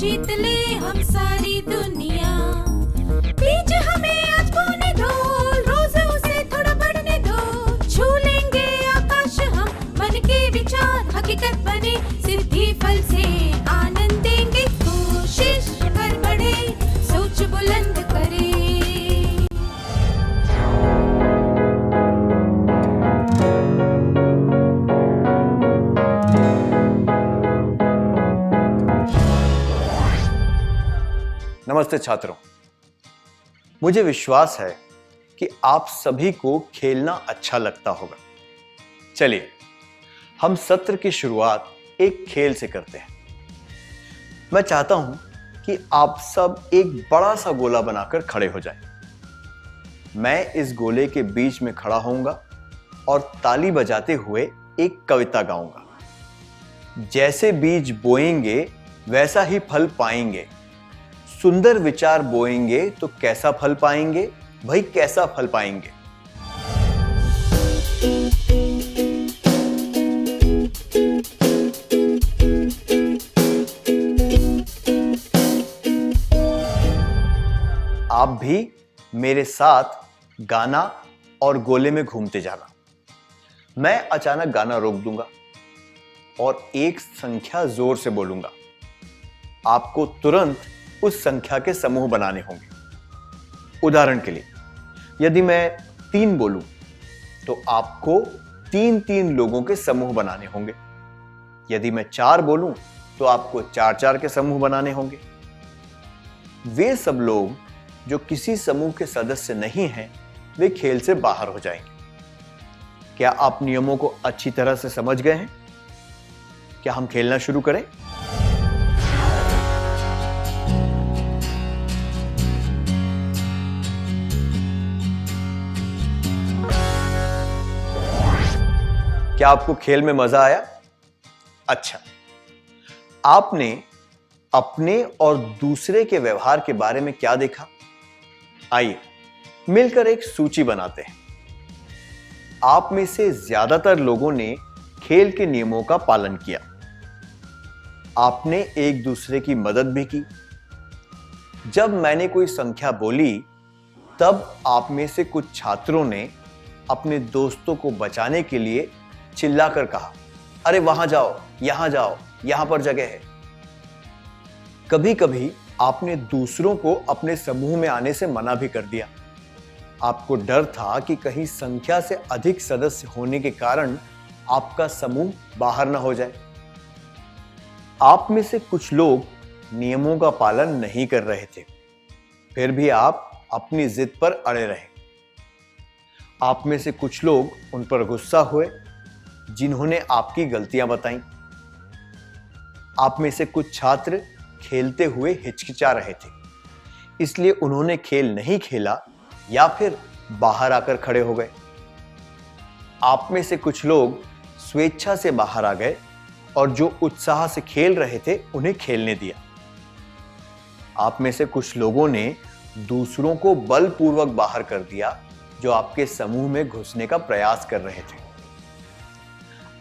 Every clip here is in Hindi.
जीत ले हम सारी दुनिया। बीच हमें आज बोने दो, रोज उसे थोड़ा बढ़ने दो। छू लेंगे आकाश हम, मन के विचार हकीकत बने। सिद्धि फल से आनंद देंगे, कोशिश कर बढ़े, सोच बुलंद करे। नमस्ते छात्रों, मुझे विश्वास है कि आप सभी को खेलना अच्छा लगता होगा। चलिए हम सत्र की शुरुआत एक खेल से करते हैं। मैं चाहता हूं कि आप सब एक बड़ा सा गोला बनाकर खड़े हो जाएं। मैं इस गोले के बीच में खड़ा होऊंगा और ताली बजाते हुए एक कविता गाऊंगा। जैसे बीज बोएंगे वैसा ही फल पाएंगे, सुंदर विचार बोएंगे तो कैसा फल पाएंगे, भाई कैसा फल पाएंगे। आप भी मेरे साथ गाना और गोले में घूमते जाना। मैं अचानक गाना रोक दूंगा और एक संख्या जोर से बोलूंगा। आपको तुरंत उस संख्या के समूह बनाने होंगे। उदाहरण के लिए यदि मैं 3 बोलूं तो आपको 3-3 लोगों के समूह बनाने होंगे। यदि मैं 4 बोलूं तो आपको 4-4 के समूह बनाने होंगे। वे सब लोग जो किसी समूह के सदस्य नहीं हैं, वे खेल से बाहर हो जाएंगे। क्या आप नियमों को अच्छी तरह से समझ गए हैं? क्या हम खेलना शुरू करें? क्या आपको खेल में मजा आया? अच्छा, आपने अपने और दूसरे के व्यवहार के बारे में क्या देखा? आइए मिलकर एक सूची बनाते हैं। आप में से ज्यादातर लोगों ने खेल के नियमों का पालन किया। आपने एक दूसरे की मदद भी की। जब मैंने कोई संख्या बोली, तब आप में से कुछ छात्रों ने अपने दोस्तों को बचाने के लिए चिल्लाकर कहा, अरे वहां जाओ, यहां पर जगह है। कभी कभी आपने दूसरों को अपने समूह में आने से मना भी कर दिया। आपको डर था कि कहीं संख्या से अधिक सदस्य होने के कारण आपका समूह बाहर ना हो जाए। आप में से कुछ लोग नियमों का पालन नहीं कर रहे थे, फिर भी आप अपनी जिद पर अड़े रहे। आप में से कुछ लोग उन पर गुस्सा हुए जिन्होंने आपकी गलतियां बताई। आप में से कुछ छात्र खेलते हुए हिचकिचा रहे थे, इसलिए उन्होंने खेल नहीं खेला या फिर बाहर आकर खड़े हो गए। आप में से कुछ लोग स्वेच्छा से बाहर आ गए और जो उत्साह से खेल रहे थे उन्हें खेलने दिया। आप में से कुछ लोगों ने दूसरों को बलपूर्वक बाहर कर दिया जो आपके समूह में घुसने का प्रयास कर रहे थे।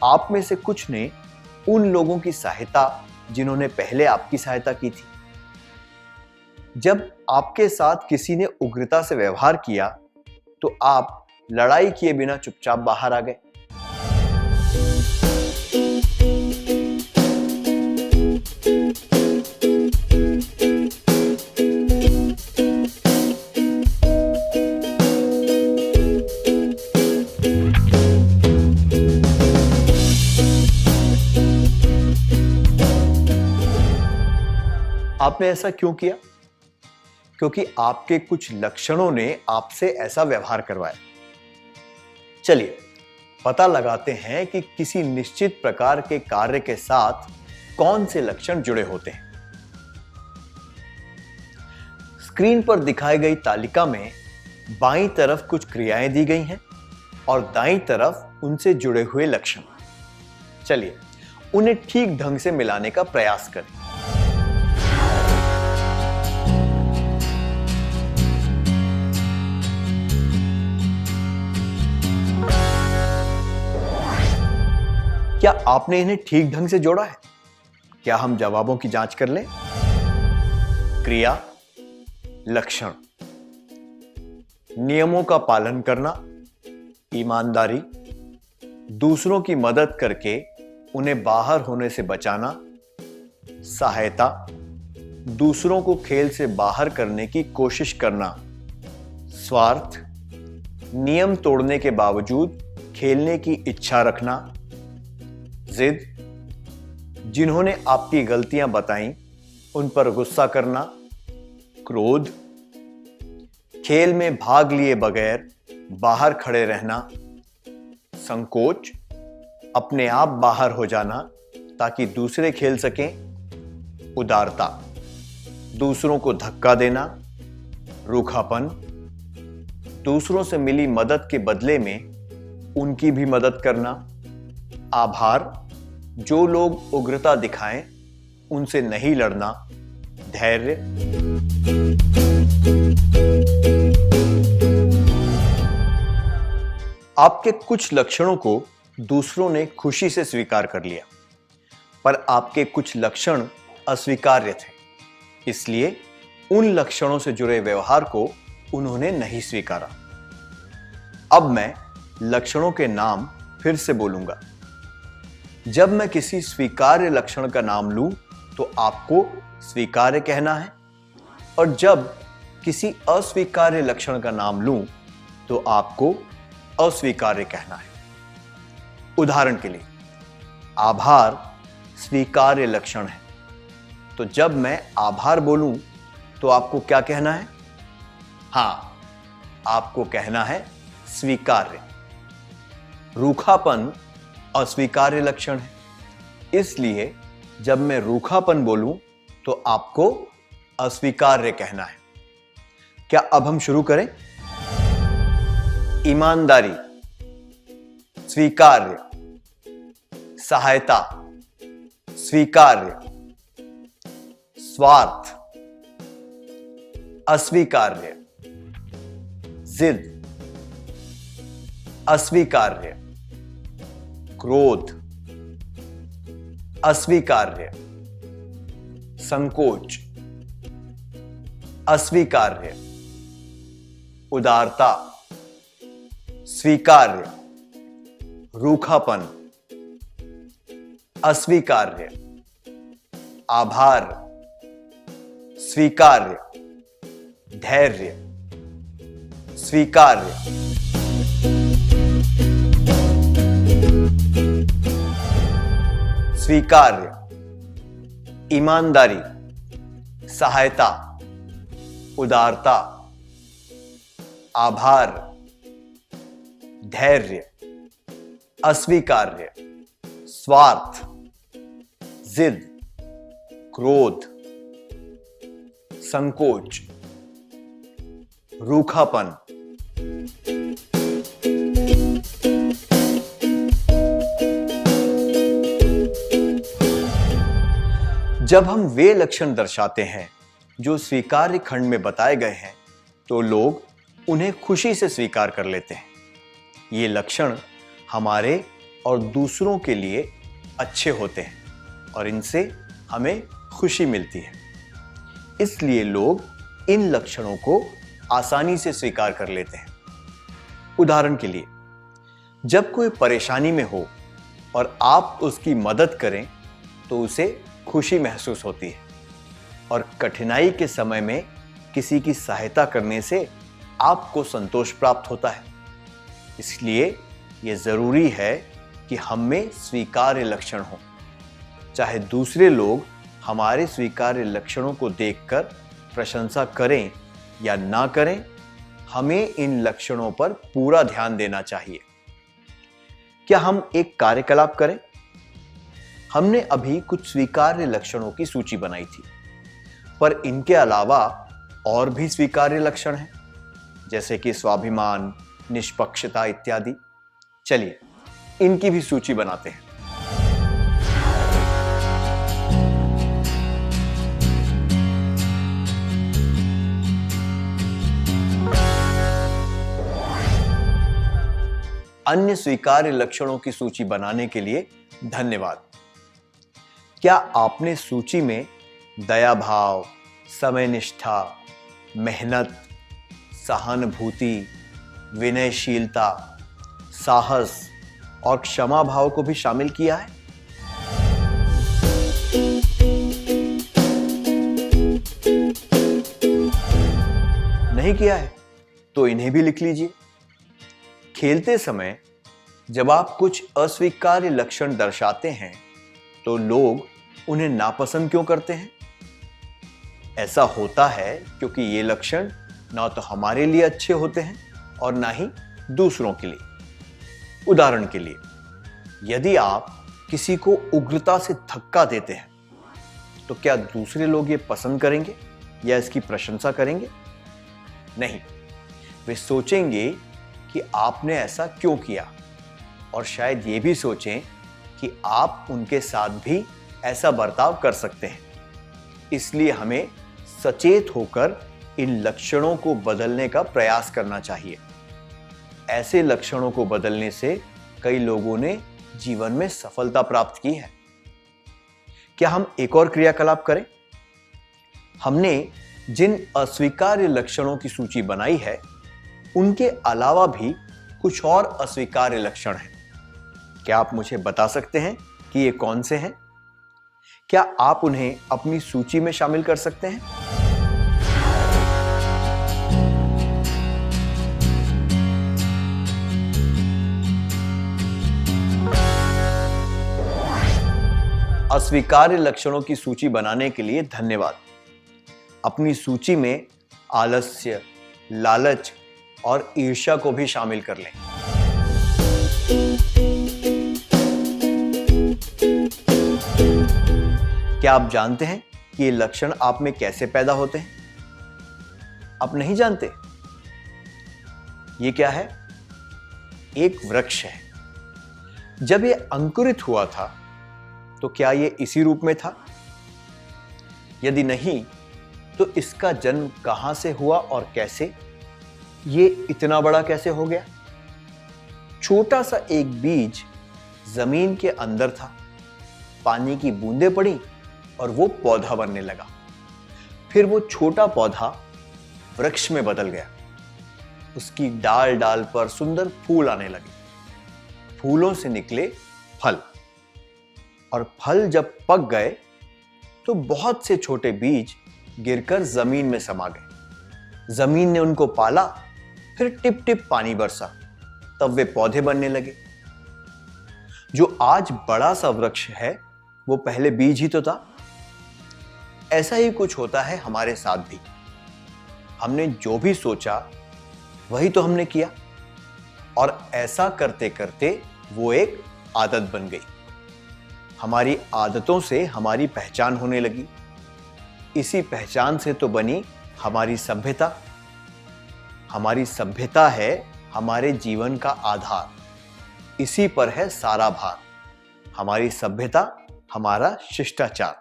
आप में से कुछ ने उन लोगों की सहायता जिन्होंने पहले आपकी सहायता की थी। जब आपके साथ किसी ने उग्रता से व्यवहार किया तो आप लड़ाई किए बिना चुपचाप बाहर आ गए। आपने ऐसा क्यों किया? क्योंकि आपके कुछ लक्षणों ने आपसे ऐसा व्यवहार करवाया। चलिए पता लगाते हैं कि किसी निश्चित प्रकार के कार्य के साथ कौन से लक्षण जुड़े होते हैं। स्क्रीन पर दिखाई गई तालिका में बाईं तरफ कुछ क्रियाएं दी गई हैं और दाईं तरफ उनसे जुड़े हुए लक्षण। चलिए उन्हें ठीक ढंग से मिलाने का प्रयास करें। क्या आपने इन्हें ठीक ढंग से जोड़ा है? क्या हम जवाबों की जांच कर लें? क्रिया, लक्षण। नियमों का पालन करना, ईमानदारी, दूसरों की मदद करके उन्हें बाहर होने से बचाना, सहायता, दूसरों को खेल से बाहर करने की कोशिश करना, स्वार्थ, नियम तोड़ने के बावजूद खेलने की इच्छा रखना, जिद, जिन्होंने आपकी गलतियां बताई उन पर गुस्सा करना, क्रोध, खेल में भाग लिए बगैर बाहर खड़े रहना, संकोच, अपने आप बाहर हो जाना ताकि दूसरे खेल सकें, उदारता, दूसरों को धक्का देना, रूखापन, दूसरों से मिली मदद के बदले में उनकी भी मदद करना, आभार, जो लोग उग्रता दिखाएं उनसे नहीं लड़ना, धैर्य, आपके कुछ लक्षणों को दूसरों ने खुशी से स्वीकार कर लिया, पर आपके कुछ लक्षण अस्वीकार्य थे, इसलिए उन लक्षणों से जुड़े व्यवहार को उन्होंने नहीं स्वीकारा। अब मैं लक्षणों के नाम फिर से बोलूंगा। जब मैं किसी स्वीकार्य लक्षण का नाम लूं तो आपको स्वीकार्य कहना है, और जब किसी अस्वीकार्य लक्षण का नाम लूं तो आपको अस्वीकार्य कहना है। उदाहरण के लिए, आभार स्वीकार्य लक्षण है, तो जब मैं आभार बोलूं तो आपको क्या कहना है? हां, आपको कहना है स्वीकार्य। रूखापन अस्वीकार्य लक्षण है, इसलिए जब मैं रूखापन बोलूं तो आपको अस्वीकार्य कहना है। क्या अब हम शुरू करें? ईमानदारी स्वीकार्य, सहायता स्वीकार्य, स्वार्थ अस्वीकार्य, जिद अस्वीकार्य, क्रोध अस्वीकार्य, संकोच अस्वीकार्य, उदारता स्वीकार्य, रूखापन अस्वीकार्य, आभार स्वीकार्य, धैर्य स्वीकार्य, स्वीकार्य, ईमानदारी, सहायता, उदारता, आभार, धैर्य, अस्वीकार्य, स्वार्थ, जिद, क्रोध, संकोच, रूखापन। जब हम वे लक्षण दर्शाते हैं जो स्वीकार्य खंड में बताए गए हैं तो लोग उन्हें खुशी से स्वीकार कर लेते हैं। ये लक्षण हमारे और दूसरों के लिए अच्छे होते हैं और इनसे हमें खुशी मिलती है, इसलिए लोग इन लक्षणों को आसानी से स्वीकार कर लेते हैं। उदाहरण के लिए, जब कोई परेशानी में हो और आप उसकी मदद करें तो उसे खुशी महसूस होती है, और कठिनाई के समय में किसी की सहायता करने से आपको संतोष प्राप्त होता है। इसलिए यह जरूरी है कि हम में स्वीकार्य लक्षण हो। चाहे दूसरे लोग हमारे स्वीकार्य लक्षणों को देखकर प्रशंसा करें या ना करें, हमें इन लक्षणों पर पूरा ध्यान देना चाहिए। क्या हम एक कार्यकलाप करें? हमने अभी कुछ स्वीकार्य लक्षणों की सूची बनाई थी, पर इनके अलावा और भी स्वीकार्य लक्षण हैं, जैसे कि स्वाभिमान, निष्पक्षता इत्यादि। चलिए इनकी भी सूची बनाते हैं। अन्य स्वीकार्य लक्षणों की सूची बनाने के लिए धन्यवाद। क्या आपने सूची में दया भाव, समयनिष्ठा, मेहनत, सहानुभूति, विनयशीलता, साहस और क्षमा भाव को भी शामिल किया है? नहीं किया है तो इन्हें भी लिख लीजिए। खेलते समय जब आप कुछ अस्वीकार्य लक्षण दर्शाते हैं तो लोग उन्हें नापसंद क्यों करते हैं? ऐसा होता है क्योंकि ये लक्षण ना तो हमारे लिए अच्छे होते हैं और ना ही दूसरों के लिए। उदाहरण के लिए, यदि आप किसी को उग्रता से धक्का देते हैं तो क्या दूसरे लोग ये पसंद करेंगे या इसकी प्रशंसा करेंगे? नहीं, वे सोचेंगे कि आपने ऐसा क्यों किया और शायद ये भी सोचें कि आप उनके साथ भी ऐसा बर्ताव कर सकते हैं। इसलिए हमें सचेत होकर इन लक्षणों को बदलने का प्रयास करना चाहिए। ऐसे लक्षणों को बदलने से कई लोगों ने जीवन में सफलता प्राप्त की है। क्या हम एक और क्रियाकलाप करें? हमने जिन अस्वीकार्य लक्षणों की सूची बनाई है उनके अलावा भी कुछ और अस्वीकार्य लक्षण हैं। क्या आप मुझे बता सकते हैं कि ये कौन से हैं? क्या आप उन्हें अपनी सूची में शामिल कर सकते हैं? अस्वीकार्य लक्षणों की सूची बनाने के लिए धन्यवाद। अपनी सूची में आलस्य, लालच और ईर्ष्या को भी शामिल कर लें। क्या आप जानते हैं कि ये लक्षण आप में कैसे पैदा होते हैं? आप नहीं जानते? ये क्या है? एक वृक्ष है। जब ये अंकुरित हुआ था तो क्या ये इसी रूप में था? यदि नहीं तो इसका जन्म कहां से हुआ और कैसे? ये इतना बड़ा कैसे हो गया? छोटा सा एक बीज जमीन के अंदर था, पानी की बूंदें पड़ी और वो पौधा बनने लगा। फिर वो छोटा पौधा वृक्ष में बदल गया। उसकी डाल डाल पर सुंदर फूल आने लगे। फूलों से निकले फल, और फल जब पक गए तो बहुत से छोटे बीज गिरकर जमीन में समा गए। जमीन ने उनको पाला, फिर टिप टिप पानी बरसा, तब वे पौधे बनने लगे। जो आज बड़ा सा वृक्ष है वो पहले बीज ही तो था। ऐसा ही कुछ होता है हमारे साथ भी। हमने जो भी सोचा वही तो हमने किया, और ऐसा करते करते वो एक आदत बन गई। हमारी आदतों से हमारी पहचान होने लगी। इसी पहचान से तो बनी हमारी सभ्यता। हमारी सभ्यता है हमारे जीवन का आधार। इसी पर है सारा भार। हमारी सभ्यता, हमारा शिष्टाचार।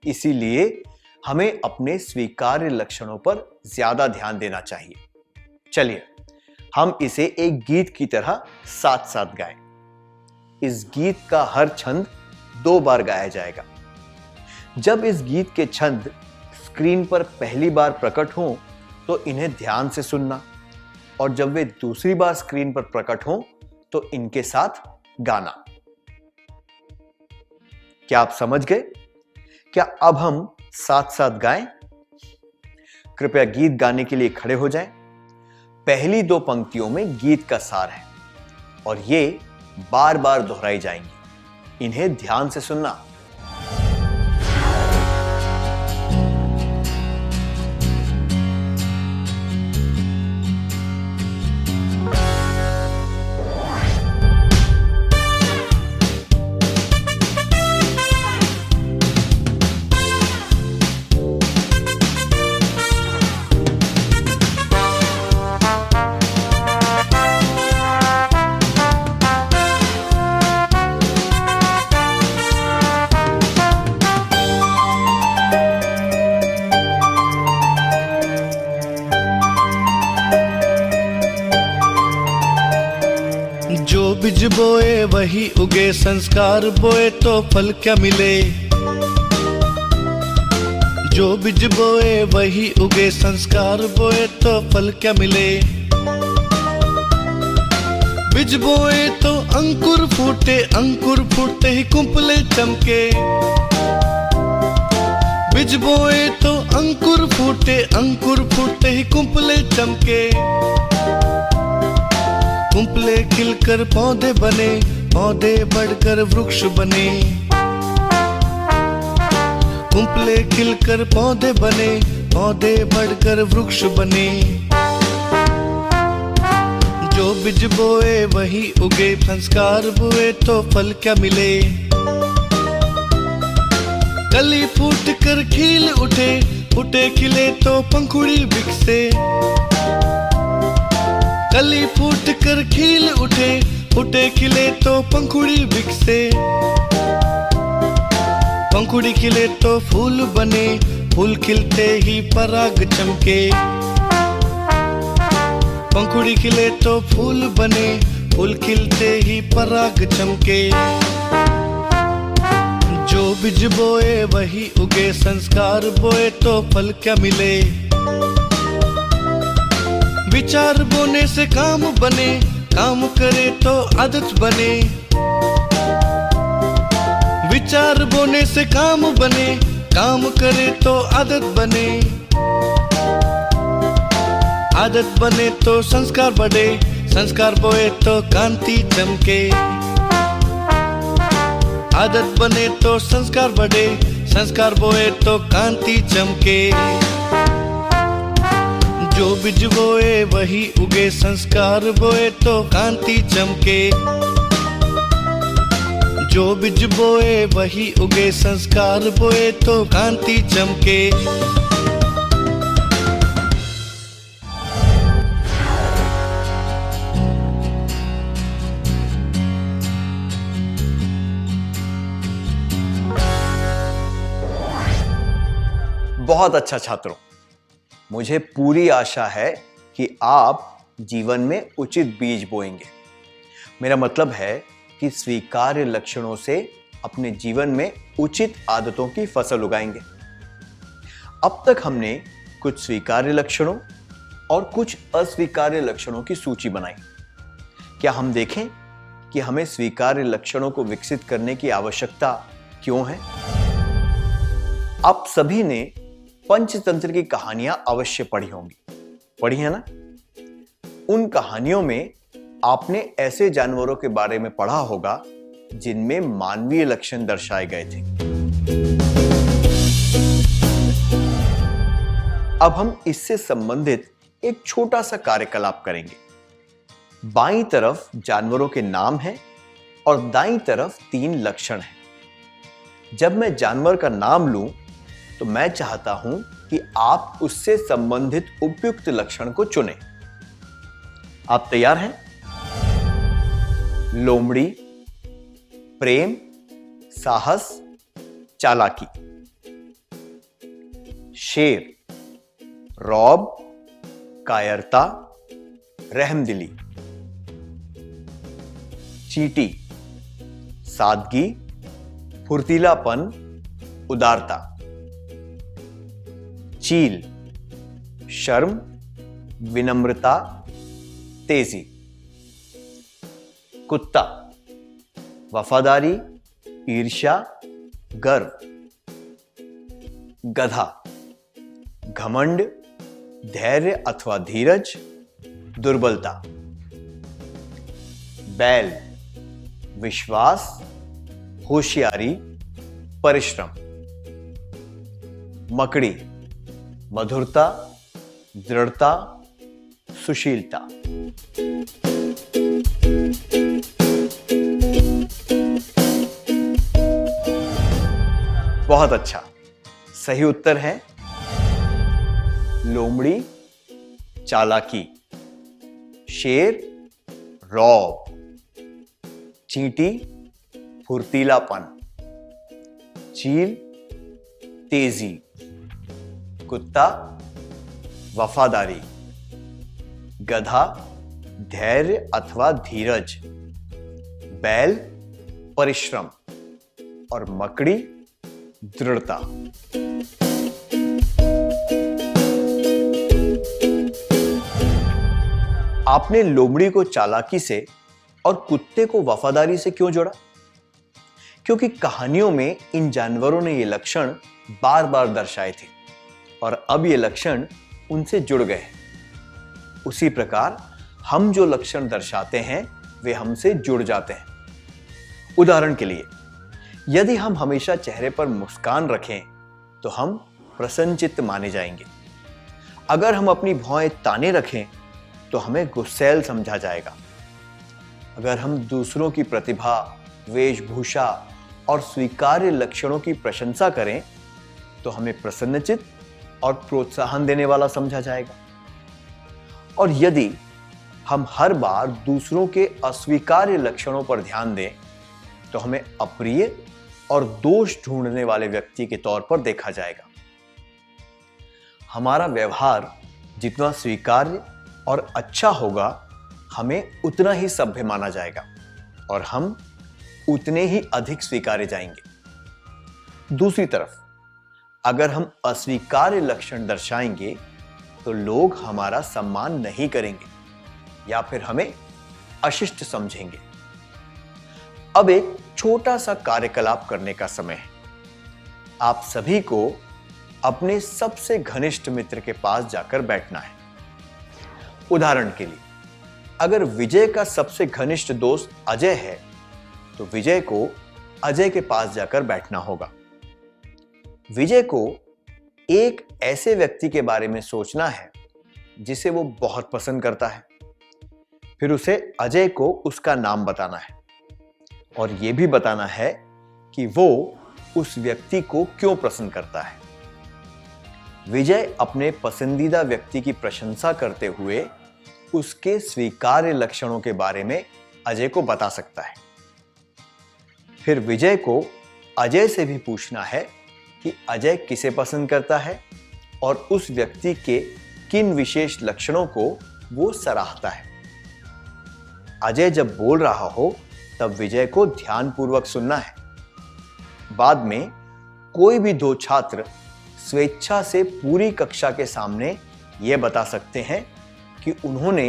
इसीलिए हमें अपने स्वीकार्य लक्षणों पर ज्यादा ध्यान देना चाहिए। चलिए हम इसे एक गीत की तरह साथ साथ गाएं। इस गीत का हर छंद 2 बार गाया जाएगा। जब इस गीत के छंद स्क्रीन पर पहली बार प्रकट हों तो इन्हें ध्यान से सुनना, और जब वे दूसरी बार स्क्रीन पर प्रकट हों तो इनके साथ गाना। क्या आप समझ गए? क्या अब हम साथ साथ गाएं? कृपया गीत गाने के लिए खड़े हो जाएं। पहली 2 पंक्तियों में गीत का सार है और ये बार बार दोहराई जाएंगी। इन्हें ध्यान से सुनना। बीज बोए वही उगे, संस्कार बोए तो फल क्या मिले। जो बीज बोए वही उगे, संस्कार बोए तो फल क्या मिले। बीज बोए तो अंकुर फूटे, अंकुर फूटते ही कुंपले चमके। बीज बोए तो अंकुर फूटे, अंकुर फूटते ही कुंपले चमके। कुंपले खिलकर पौधे बने, पौधे बढ़कर वृक्ष बने। कुंपले खिलकर पौधे बने, पौधे बढ़कर वृक्ष बने। जो बीज बोए वही उगे, संस्कार बोए तो फल क्या मिले। कली फूट कर खिल उठे, फूटे खिले तो पंखुड़ी बिकसे। कली फूट कर खिल उठे, फूटे खिले तो पंखुड़ी बिकसे। पंखुड़ी खिले तो फूल बने, फूल खिलते ही पराग चमके। पंखुड़ी खिले तो फूल बने, फूल खिलते ही पराग चमके। जो बीज बोए वही उगे, संस्कार बोए तो फल क्या मिले। विचार बोने से काम बने, काम करे तो आदत बने। विचार बोने से काम बने, काम करे तो आदत बने। आदत बने तो संस्कार बढ़े, संस्कार बोए तो कांति चमके। आदत बने तो संस्कार बढ़े, संस्कार बोए तो कांति चमके। जो बीज बोए वही उगे, संस्कार बोए तो कांति चमके। जो बीज बोए वही उगे, संस्कार बोए तो कांति चमके। बहुत अच्छा छात्रों, मुझे पूरी आशा है कि आप जीवन में उचित बीज बोएंगे। मेरा मतलब है कि स्वीकार्य लक्षणों से अपने जीवन में उचित आदतों की फसल उगाएंगे। अब तक हमने कुछ स्वीकार्य लक्षणों और कुछ अस्वीकार्य लक्षणों की सूची बनाई। क्या हम देखें कि हमें स्वीकार्य लक्षणों को विकसित करने की आवश्यकता क्यों है? आप सभी ने पंचतंत्र की कहानियां अवश्य पढ़ी होंगी, पढ़ी है ना? उन कहानियों में आपने ऐसे जानवरों के बारे में पढ़ा होगा जिनमें मानवीय लक्षण दर्शाए गए थे। अब हम इससे संबंधित एक छोटा सा कार्यकलाप करेंगे। बाईं तरफ जानवरों के नाम हैं और दाईं तरफ 3 लक्षण हैं। जब मैं जानवर का नाम लूं तो मैं चाहता हूं कि आप उससे संबंधित उपयुक्त लक्षण को चुनें। आप तैयार हैं? लोमड़ी, प्रेम, साहस, चालाकी। शेर, रौब, कायरता, रहमदिली। चींटी, सादगी, फुर्तीलापन, उदारता। चील, शर्म, विनम्रता, तेजी। कुत्ता, वफादारी, ईर्ष्या, गर्व। गधा, घमंड, धैर्य अथवा धीरज, दुर्बलता। बैल, विश्वास, होशियारी, परिश्रम। मकड़ी, मधुरता, दृढ़ता, सुशीलता। बहुत अच्छा, सही उत्तर है लोमड़ी, चालाकी। शेर, रौब। चींटी, फुर्तीलापन। चील, तेजी। कुत्ता, वफादारी। गधा, धैर्य अथवा धीरज। बैल, परिश्रम। और मकड़ी, दृढ़ता। आपने लोमड़ी को चालाकी से और कुत्ते को वफादारी से क्यों जोड़ा? क्योंकि कहानियों में इन जानवरों ने ये लक्षण बार बार दर्शाए थे और अब ये लक्षण उनसे जुड़ गए। उसी प्रकार हम जो लक्षण दर्शाते हैं वे हमसे जुड़ जाते हैं। उदाहरण के लिए, यदि हम हमेशा चेहरे पर मुस्कान रखें तो हम प्रसन्नचित्त माने जाएंगे। अगर हम अपनी भौहें ताने रखें तो हमें गुस्सैल समझा जाएगा। अगर हम दूसरों की प्रतिभा, वेशभूषा और स्वीकार्य लक्षणों की प्रशंसा करें तो हमें प्रसन्नचित्त और प्रोत्साहन देने वाला समझा जाएगा। और यदि हम हर बार दूसरों के अस्वीकार्य लक्षणों पर ध्यान दें तो हमें अप्रिय और दोष ढूंढने वाले व्यक्ति के तौर पर देखा जाएगा। हमारा व्यवहार जितना स्वीकार्य और अच्छा होगा, हमें उतना ही सभ्य माना जाएगा और हम उतने ही अधिक स्वीकारे जाएंगे। दूसरी तरफ, अगर हम अस्वीकार्य लक्षण दर्शाएंगे तो लोग हमारा सम्मान नहीं करेंगे या फिर हमें अशिष्ट समझेंगे। अब एक छोटा सा कार्यकलाप करने का समय है। आप सभी को अपने सबसे घनिष्ठ मित्र के पास जाकर बैठना है। उदाहरण के लिए, अगर विजय का सबसे घनिष्ठ दोस्त अजय है तो विजय को अजय के पास जाकर बैठना होगा। विजय को एक ऐसे व्यक्ति के बारे में सोचना है जिसे वो बहुत पसंद करता है। फिर उसे अजय को उसका नाम बताना है और यह भी बताना है कि वो उस व्यक्ति को क्यों पसंद करता है। विजय अपने पसंदीदा व्यक्ति की प्रशंसा करते हुए उसके स्वीकार्य लक्षणों के बारे में अजय को बता सकता है। फिर विजय को अजय से भी पूछना है कि अजय किसे पसंद करता है और उस व्यक्ति के किन विशेष लक्षणों को वो सराहता है। अजय जब बोल रहा हो तब विजय को ध्यानपूर्वक सुनना है। बाद में कोई भी दो छात्र स्वेच्छा से पूरी कक्षा के सामने यह बता सकते हैं कि उन्होंने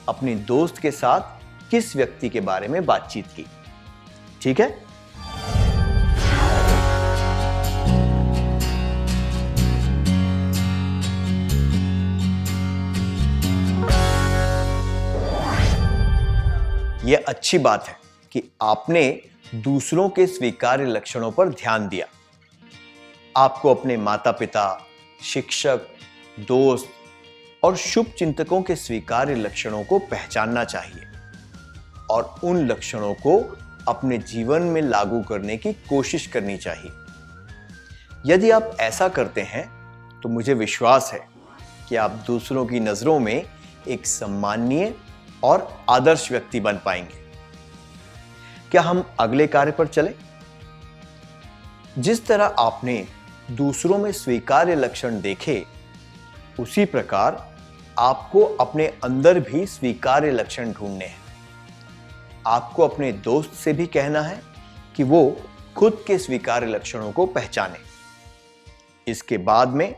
अपने दोस्त के साथ किस व्यक्ति के बारे में बातचीत की। ठीक है? यह अच्छी बात है कि आपने दूसरों के स्वीकार्य लक्षणों पर ध्यान दिया। आपको अपने माता पिता, शिक्षक, दोस्त और शुभ चिंतकों के स्वीकार्य लक्षणों को पहचानना चाहिए और उन लक्षणों को अपने जीवन में लागू करने की कोशिश करनी चाहिए। यदि आप ऐसा करते हैं तो मुझे विश्वास है कि आप दूसरों की नजरों में एक सम्माननीय और आदर्श व्यक्ति बन पाएंगे। क्या हम अगले कार्य पर चलें? जिस तरह आपने दूसरों में स्वीकार्य लक्षण देखे, उसी प्रकार आपको अपने अंदर भी स्वीकार्य लक्षण ढूंढने हैं। आपको अपने दोस्त से भी कहना है कि वो खुद के स्वीकार्य लक्षणों को पहचाने। इसके बाद में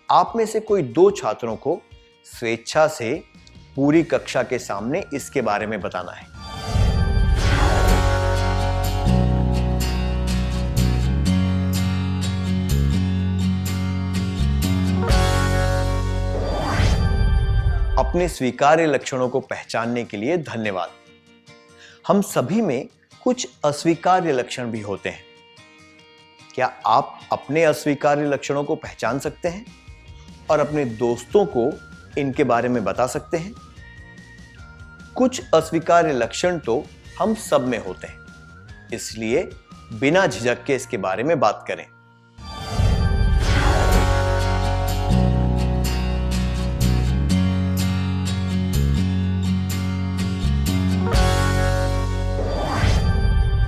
आप में से कोई दो छात्रों को स्वेच्छा से पूरी कक्षा के सामने इसके बारे में बताना है। अपने स्वीकार्य लक्षणों को पहचानने के लिए धन्यवाद। हम सभी में कुछ अस्वीकार्य लक्षण भी होते हैं। क्या आप अपने अस्वीकार्य लक्षणों को पहचान सकते हैं और अपने दोस्तों को इनके बारे में बता सकते हैं? कुछ अस्वीकार्य लक्षण तो हम सब में होते हैं, इसलिए बिना झिझक के इसके बारे में बात करें।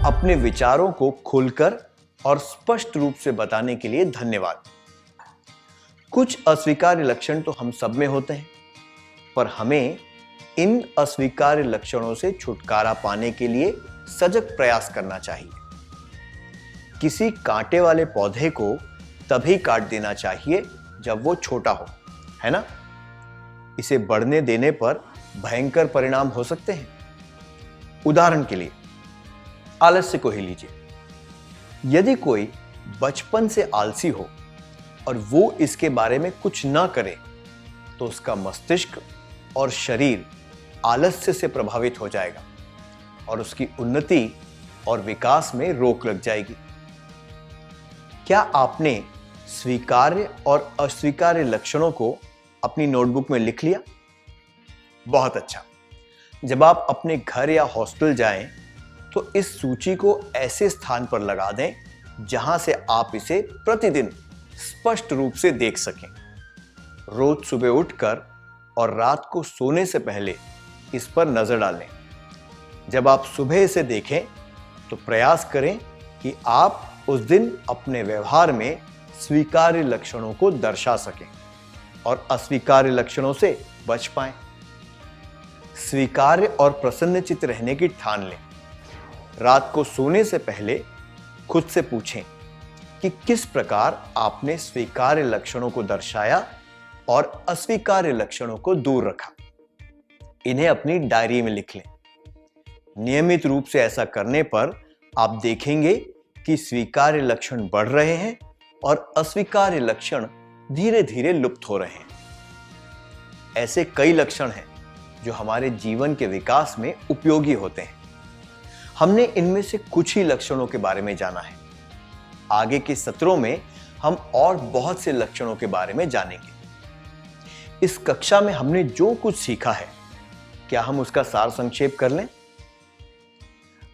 अपने विचारों को खुलकर और स्पष्ट रूप से बताने के लिए धन्यवाद। कुछ अस्वीकार्य लक्षण तो हम सब में होते हैं, पर हमें इन अस्वीकार्य लक्षणों से छुटकारा पाने के लिए सजग प्रयास करना चाहिए। किसी कांटे वाले पौधे को तभी काट देना चाहिए जब वो छोटा हो, है ना? इसे बढ़ने देने पर भयंकर परिणाम हो सकते हैं। उदाहरण के लिए आलस्य को ही लीजिए। यदि कोई बचपन से आलसी हो और वो इसके बारे में कुछ ना करे तो उसका मस्तिष्क और शरीर आलस्य से प्रभावित हो जाएगा और उसकी उन्नति और विकास में रोक लग जाएगी। क्या आपने स्वीकार्य और अस्वीकार्य लक्षणों को अपनी नोटबुक में लिख लिया? बहुत अच्छा। जब आप अपने घर या हॉस्टल जाएं तो इस सूची को ऐसे स्थान पर लगा दें जहां से आप इसे प्रतिदिन स्पष्ट रूप से देख सकें। रोज सुबह उठकर और रात को सोने से पहले इस पर नजर डालें। जब आप सुबह इसे देखें तो प्रयास करें कि आप उस दिन अपने व्यवहार में स्वीकार्य लक्षणों को दर्शा सकें और अस्वीकार्य लक्षणों से बच पाएं। स्वीकार्य और प्रसन्नचित्त रहने की ठान लें। रात को सोने से पहले खुद से पूछें कि किस प्रकार आपने स्वीकार्य लक्षणों को दर्शाया और अस्वीकार्य लक्षणों को दूर रखा। इन्हें अपनी डायरी में लिख लें। नियमित रूप से ऐसा करने पर आप देखेंगे कि स्वीकार्य लक्षण बढ़ रहे हैं और अस्वीकार्य लक्षण धीरे धीरे लुप्त हो रहे हैं। ऐसे कई लक्षण हैं जो हमारे जीवन के विकास में उपयोगी होते हैं। हमने इनमें से कुछ ही लक्षणों के बारे में जाना है। आगे के सत्रों में हम और बहुत से लक्षणों के बारे में जानेंगे। इस कक्षा में हमने जो कुछ सीखा है, क्या हम उसका सार संक्षेप कर लें?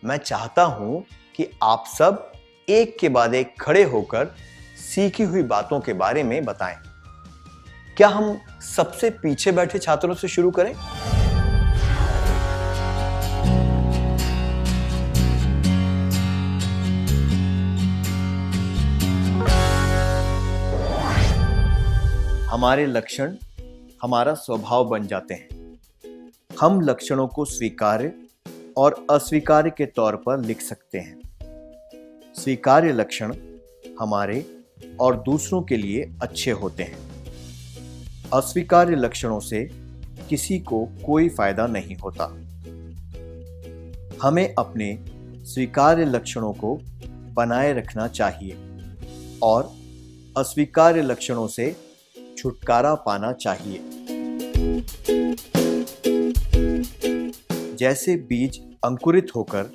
मैं चाहता हूं कि आप सब एक के बाद एक खड़े होकर सीखी हुई बातों के बारे में बताएं। क्या हम सबसे पीछे बैठे छात्रों से शुरू करें? हमारे लक्षण हमारा स्वभाव बन जाते हैं। हम लक्षणों को स्वीकार्य और अस्वीकार्य के तौर पर लिख सकते हैं। स्वीकार्य लक्षण हमारे और दूसरों के लिए अच्छे होते हैं। अस्वीकार्य लक्षणों से किसी को कोई फायदा नहीं होता। हमें अपने स्वीकार्य लक्षणों को बनाए रखना चाहिए और अस्वीकार्य लक्षणों से छुटकारा पाना चाहिए। जैसे बीज अंकुरित होकर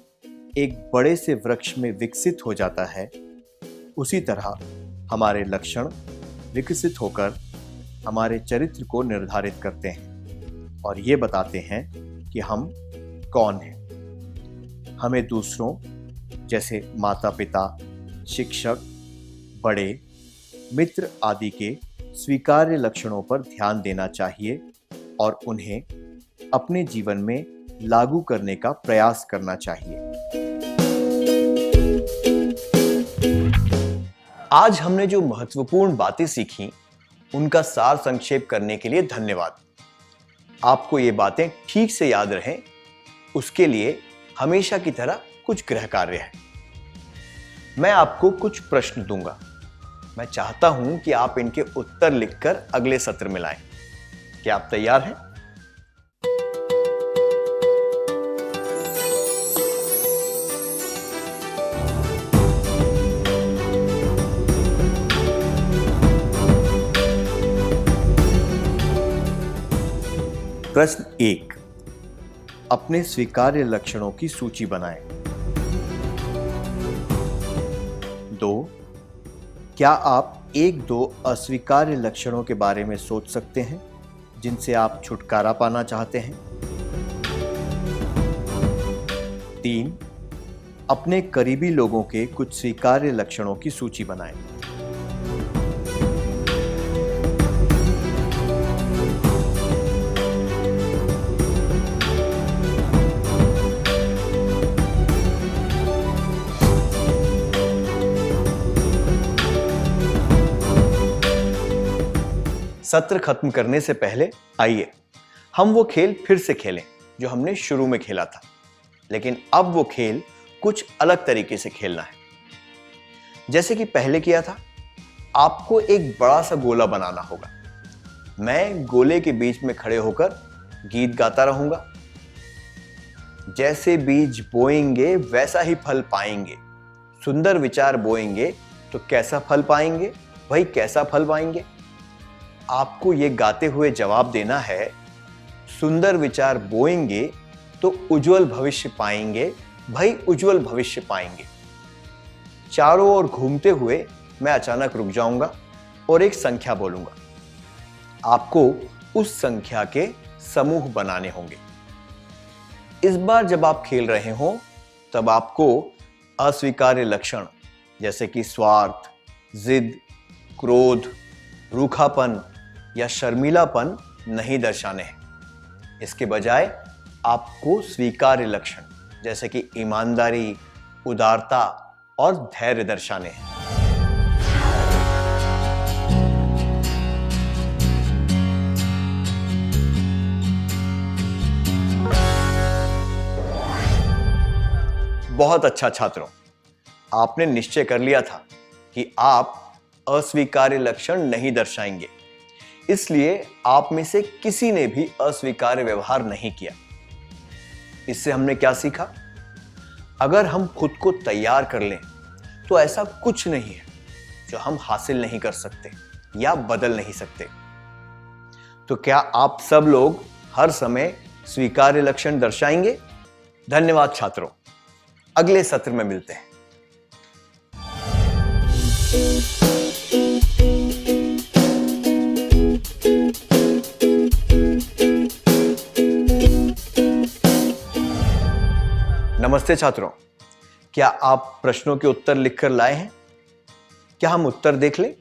एक बड़े से वृक्ष में विकसित हो जाता है, उसी तरह हमारे लक्षण विकसित होकर हमारे चरित्र को निर्धारित करते हैं और ये बताते हैं कि हम कौन हैं। हमें दूसरों जैसे माता पिता, शिक्षक, बड़े, मित्र आदि के स्वीकार्य लक्षणों पर ध्यान देना चाहिए और उन्हें अपने जीवन में लागू करने का प्रयास करना चाहिए। आज हमने जो महत्वपूर्ण बातें सीखी उनका सार संक्षेप करने के लिए धन्यवाद। आपको ये बातें ठीक से याद रहें, उसके लिए हमेशा की तरह कुछ गृह कार्य है। मैं आपको कुछ प्रश्न दूंगा। मैं चाहता हूं कि आप इनके उत्तर लिखकर अगले सत्र में लाएं। क्या आप तैयार हैं? प्रश्न 1, अपने स्वीकार्य लक्षणों की सूची बनाएं। 2, क्या आप 1-2 अस्वीकार्य लक्षणों के बारे में सोच सकते हैं जिनसे आप छुटकारा पाना चाहते हैं? 3, अपने करीबी लोगों के कुछ स्वीकार्य लक्षणों की सूची बनाएं। 4 खत्म करने से पहले आइए हम वो खेल फिर से खेलें जो हमने शुरू में खेला था, लेकिन अब वो खेल कुछ अलग तरीके से खेलना है। जैसे कि पहले किया था, आपको एक बड़ा सा गोला बनाना होगा। मैं गोले के बीच में खड़े होकर गीत गाता रहूंगा। जैसे बीज बोएंगे वैसा ही फल पाएंगे, सुंदर विचार बोएंगे तो कैसा फल पाएंगे, भाई कैसा फल पाएंगे। आपको ये गाते हुए जवाब देना है, सुंदर विचार बोएंगे तो उज्जवल भविष्य पाएंगे, भाई उज्जवल भविष्य पाएंगे। चारों ओर घूमते हुए मैं अचानक रुक जाऊंगा और एक संख्या बोलूंगा। आपको उस संख्या के समूह बनाने होंगे। इस बार जब आप खेल रहे हो तब आपको अस्वीकार्य लक्षण जैसे कि स्वार्थ, जिद, क्रोध, रूखापन या शर्मीलापन नहीं दर्शाने हैं। इसके बजाय आपको स्वीकार्य लक्षण जैसे कि ईमानदारी, उदारता और धैर्य दर्शाने हैं। बहुत अच्छा छात्रों, आपने निश्चय कर लिया था कि आप अस्वीकार्य लक्षण नहीं दर्शाएंगे, इसलिए आप में से किसी ने भी अस्वीकार्य व्यवहार नहीं किया। इससे हमने क्या सीखा? अगर हम खुद को तैयार कर लें तो ऐसा कुछ नहीं है जो हम हासिल नहीं कर सकते या बदल नहीं सकते। तो क्या आप सब लोग हर समय स्वीकार्य लक्षण दर्शाएंगे? धन्यवाद छात्रों, अगले सत्र में मिलते हैं। नमस्ते छात्रों, क्या आप प्रश्नों के उत्तर लिखकर लाए हैं? क्या हम उत्तर देख लें?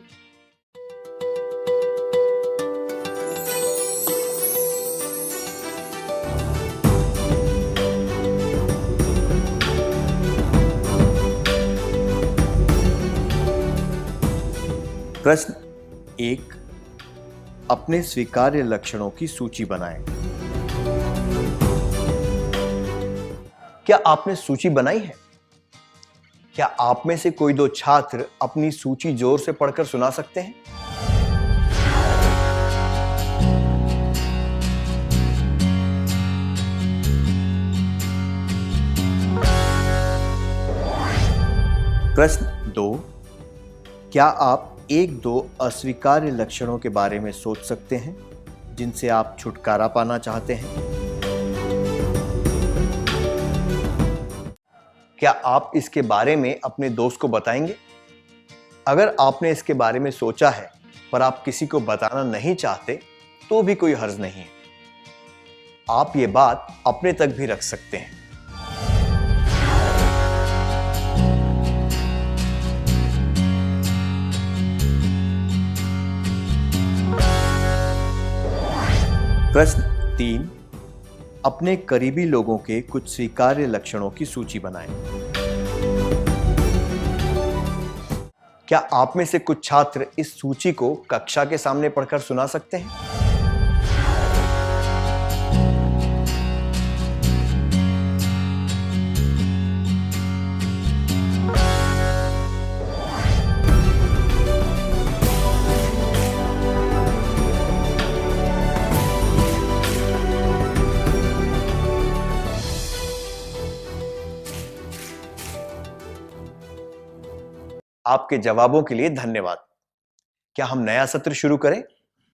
प्रश्न 1, अपने स्वीकार्य लक्षणों की सूची बनाएं। क्या आपने सूची बनाई है? क्या आप में से कोई दो छात्र अपनी सूची जोर से पढ़कर सुना सकते हैं? प्रश्न 2, क्या आप 1-2 अस्वीकार्य लक्षणों के बारे में सोच सकते हैं जिनसे आप छुटकारा पाना चाहते हैं? क्या आप इसके बारे में अपने दोस्त को बताएंगे? अगर आपने इसके बारे में सोचा है पर आप किसी को बताना नहीं चाहते तो भी कोई हर्ज नहीं है। आप ये बात अपने तक भी रख सकते हैं। प्रश्न 3, अपने करीबी लोगों के कुछ स्वीकार्य लक्षणों की सूची बनाएं। क्या आप में से कुछ छात्र इस सूची को कक्षा के सामने पढ़कर सुना सकते हैं? आपके जवाबों के लिए धन्यवाद। क्या हम नया सत्र शुरू करें?